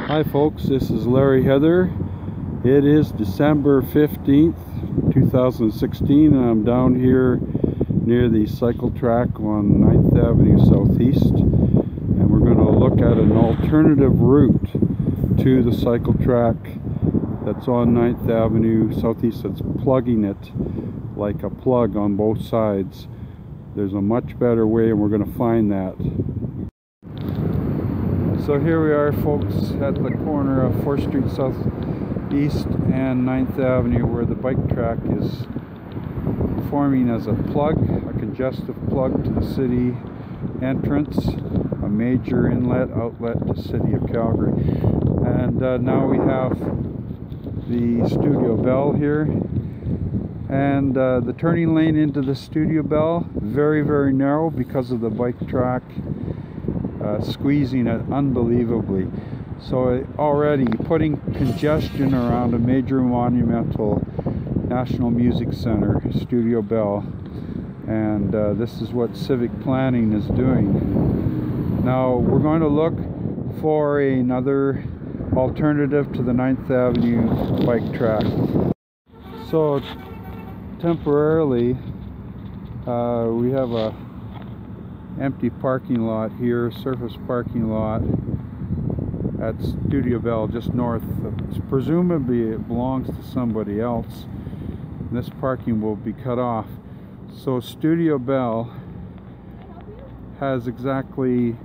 Hi folks, this is Larry Heather. It is December 15th, 2016, and I'm down here near the cycle track on 9th Avenue Southeast, and we're going to look at an alternative route to the cycle track that's on 9th Avenue Southeast that's plugging it like a plug on both sides. There's a much better way, and we're going to find that. So here we are, folks, at the corner of 4th Street Southeast and 9th Avenue, where the bike track is forming as a plug, a congestive plug to the city entrance, a major inlet outlet to City of Calgary. And now we have the Studio Bell here, and the turning lane into the Studio Bell, very, very narrow because of the bike track squeezing it unbelievably. So already putting congestion around a major monumental National Music Center, Studio Bell, and this is what civic planning is doing. Now we're going to look for another alternative to the 9th Avenue bike track. So temporarily we have a empty parking lot here, surface parking lot at Studio Bell just north. Presumably it belongs to somebody else. This parking will be cut off. So Studio Bell has exactly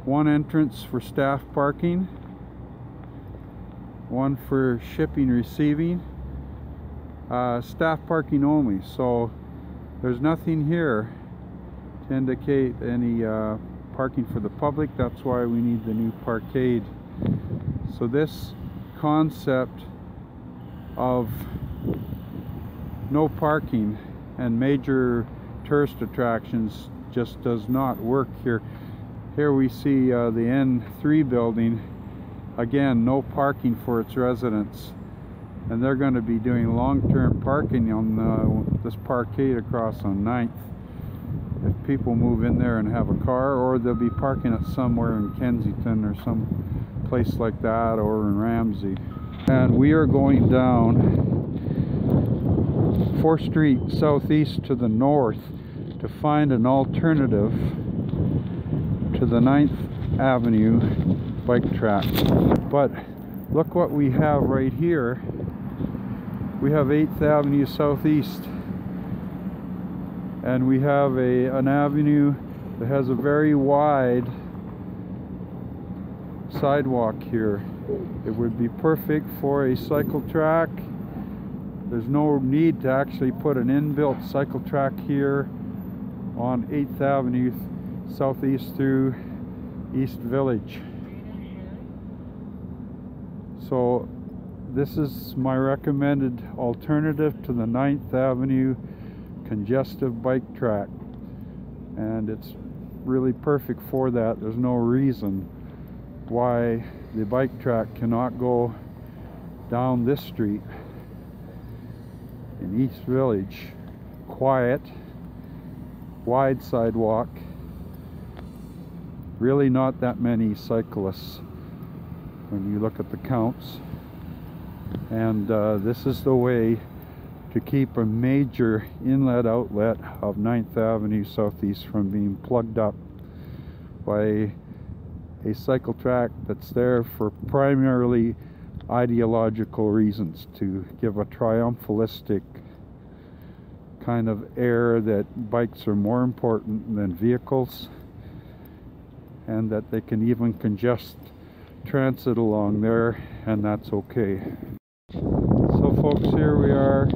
one entrance for staff parking, one for shipping receiving, staff parking only. So there's nothing here to indicate any parking for the public. That's why we need the new parkade. So this concept of no parking and major tourist attractions just does not work here. Here we see the N3 building, again no parking for its residents, and they're going to be doing long-term parking on this parkade across on 9th. If people move in there and have a car, or they'll be parking it somewhere in Kensington or some place like that, or in Ramsey. And we are going down 4th Street Southeast to the north to find an alternative to the 9th Avenue bike track. But look what we have right here. We have 8th Avenue Southeast, and we have an avenue that has a very wide sidewalk here. It would be perfect for a cycle track. There's no need to actually put an inbuilt cycle track here on 8th Avenue Southeast through East Village. So this is my recommended alternative to the 9th Avenue congestive bike track, and it's really perfect for that. There's no reason why the bike track cannot go down this street in East Village. Quiet, wide sidewalk, really not that many cyclists when you look at the counts, and this is the way to keep a major inlet outlet of 9th Avenue Southeast from being plugged up by a cycle track that's there for primarily ideological reasons, to give a triumphalistic kind of air that bikes are more important than vehicles, and that they can even congest transit along there, and that's okay. So folks, here we are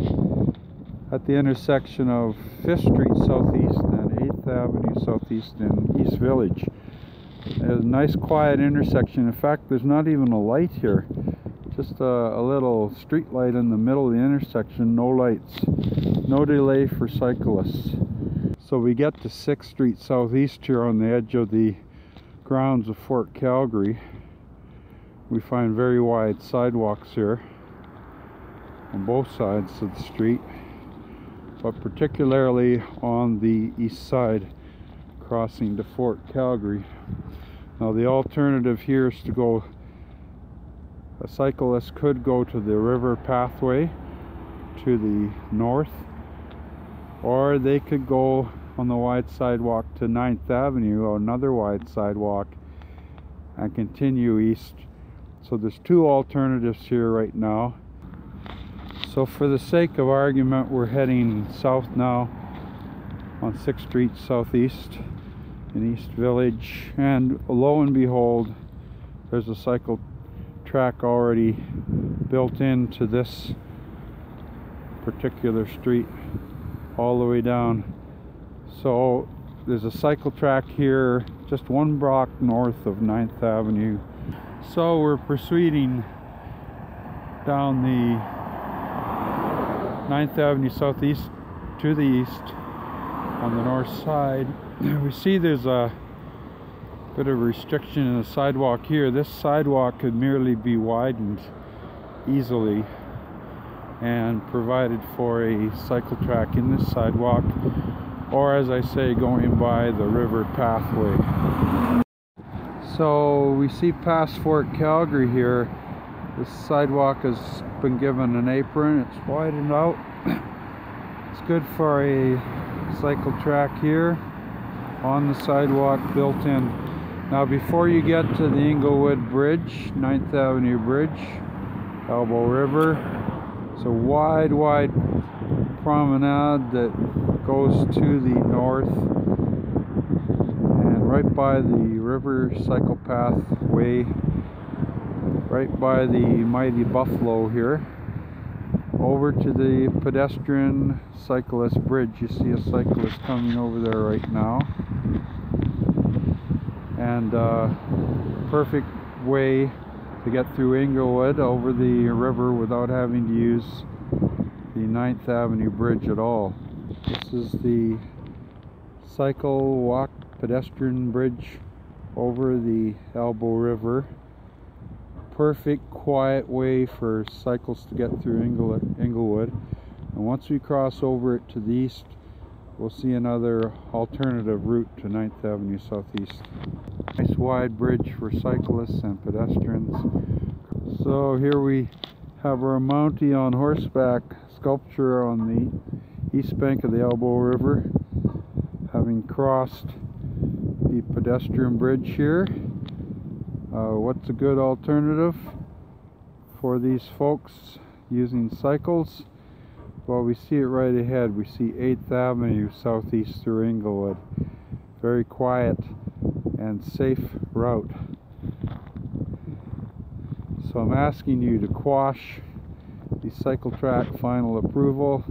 at the intersection of 5th Street Southeast and 8th Avenue Southeast in East Village. It's a nice quiet intersection. In fact, there's not even a light here. Just a little street light in the middle of the intersection, no lights. No delay for cyclists. So we get to 6th Street Southeast here on the edge of the grounds of Fort Calgary. We find very wide sidewalks here on both sides of the street, but particularly on the east side crossing to Fort Calgary. Now the alternative here is to go A cyclist could go to the river pathway to the north, or they could go on the wide sidewalk to 9th Avenue, or another wide sidewalk, and continue east. So there's two alternatives here right now. So for the sake of argument, we're heading south now on 6th Street Southeast in East Village, and lo and behold, there's a cycle track already built into this particular street all the way down. So there's a cycle track here just one block north of 9th Avenue. So we're proceeding down the 9th Avenue Southeast to the east on the north side. We see there's a bit of a restriction in the sidewalk here. This sidewalk could merely be widened easily and provided for a cycle track in this sidewalk, or as I say, going by the river pathway. So we see past Fort Calgary here. This sidewalk has been given an apron. It's widened out. It's good for a cycle track here on the sidewalk built in. Now before you get to the Inglewood Bridge, 9th Avenue Bridge, Elbow River, it's a wide promenade that goes to the north, and right by the river cycle pathway, right by the mighty Buffalo here, over to the pedestrian cyclist bridge. You see a cyclist coming over there right now, and perfect way to get through Inglewood over the river without having to use the 9th Avenue Bridge at all. This is the cycle walk pedestrian bridge over the Elbow River. Perfect quiet way for cycles to get through Inglewood. And once we cross over it to the east, we'll see another alternative route to 9th Avenue Southeast. Nice wide bridge for cyclists and pedestrians. So here we have our Mountie on horseback sculpture on the east bank of the Elbow River, having crossed the pedestrian bridge here. What's a good alternative for these folks using cycles? Well, we see it right ahead. We see 8th Avenue Southeast through Inglewood. Very quiet and safe route. So I'm asking you to quash the CycleTrack final approval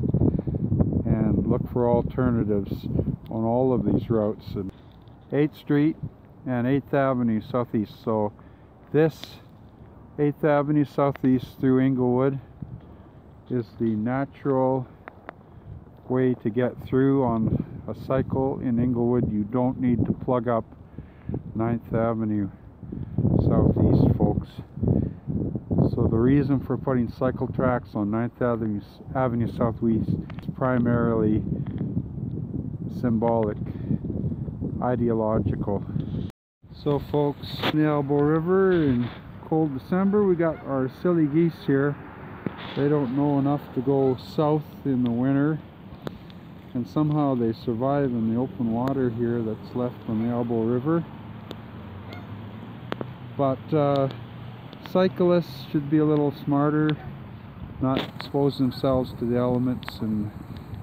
and look for alternatives on all of these routes. 8th Street and 8th Avenue Southeast. So this 8th Avenue Southeast through Inglewood is the natural way to get through on a cycle in Inglewood. You don't need to plug up 9th Avenue Southeast, folks. So the reason for putting cycle tracks on 9th Avenue Southeast is primarily symbolic, ideological. So folks, in the Elbow River in cold December, we got our silly geese here. They don't know enough to go south in the winter, and somehow they survive in the open water here that's left from the Elbow River. But cyclists should be a little smarter, not expose themselves to the elements in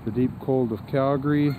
the deep cold of Calgary.